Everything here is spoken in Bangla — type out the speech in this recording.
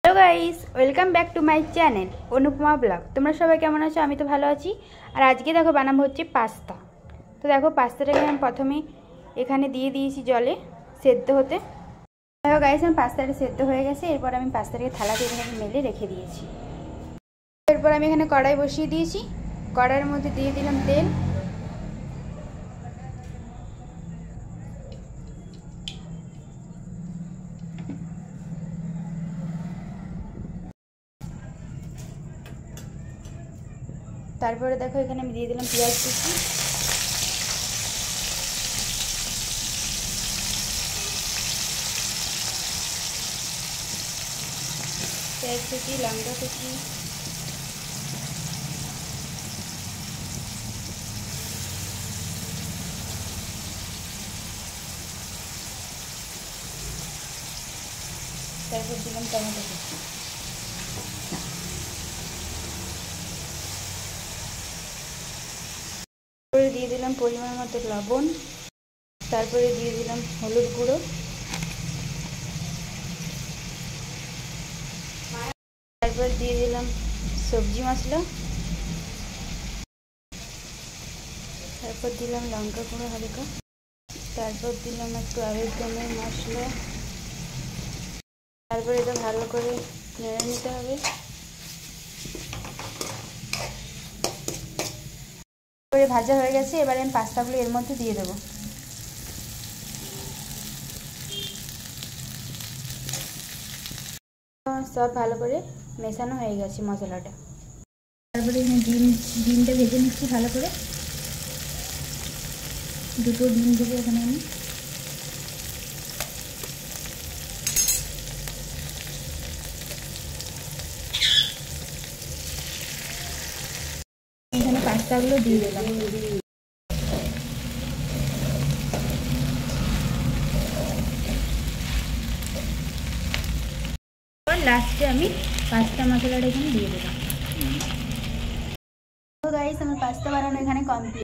Hello guys, welcome back to my channel Anupama blog. তোমরা সবাই কেমন আছো? আমি তো ভালো আছি। আর আজকে দেখো বানাবো হচ্ছে পাস্তা। তো দেখো পাস্তাটাকে আমি প্রথমে এখানে দিয়ে দিয়েছি জলে সেদ্ধ হতে। দেখো গাইস, আমার পাস্তাটা সেদ্ধ হয়ে গেছে। এরপর আমি পাস্তাটাকে থালাতে এখানে মেলে রেখে দিয়েছি। এরপর আমি এখানে কড়াই বসিয়ে দিয়েছি। কড়াইয়ের মধ্যে দিয়ে দিলাম তেল। তারপরে দেখো এখানে আমি দিয়ে দিলাম পেঁয়াজ কুচি। পেঁয়াজ কুচি, লঙ্কা কুচি, তারপর দিলাম টমেটো কুচি। তারপরে দিয়ে দিলাম পরিমাণ মতো লবণ। তারপরে দিয়ে দিলাম হলুদ গুঁড়ো। তারপর দিয়ে দিলাম সবজি মশলা। তারপর দিলাম লঙ্কা গুঁড়ো হালকা। তারপর দিলাম একটু অরিগানো মশলা। তারপরে এটা ভালো করে নেড়ে নিতে হবে। তারপরে ভাজা হয়ে গেছে। এবারে আমি পাস্তাগুলো এর মধ্যে দিয়ে দেবো। সব ভালো করে মেশানো হয়ে গেছে মশলাটা। তারপরে এখানে ডিমটা ভেজে নিচ্ছি ভালো করে। দুটো ডিম দেবো এখানে আমি। এখানে পাস্তাগুলো দিয়ে দিলাম। লাস্টে আমি পাস্তা মশলাটা এখানে দিয়ে দিলাম। তো গাইস, আমার পাস্তা বানানো এখানে কমপ্লিট।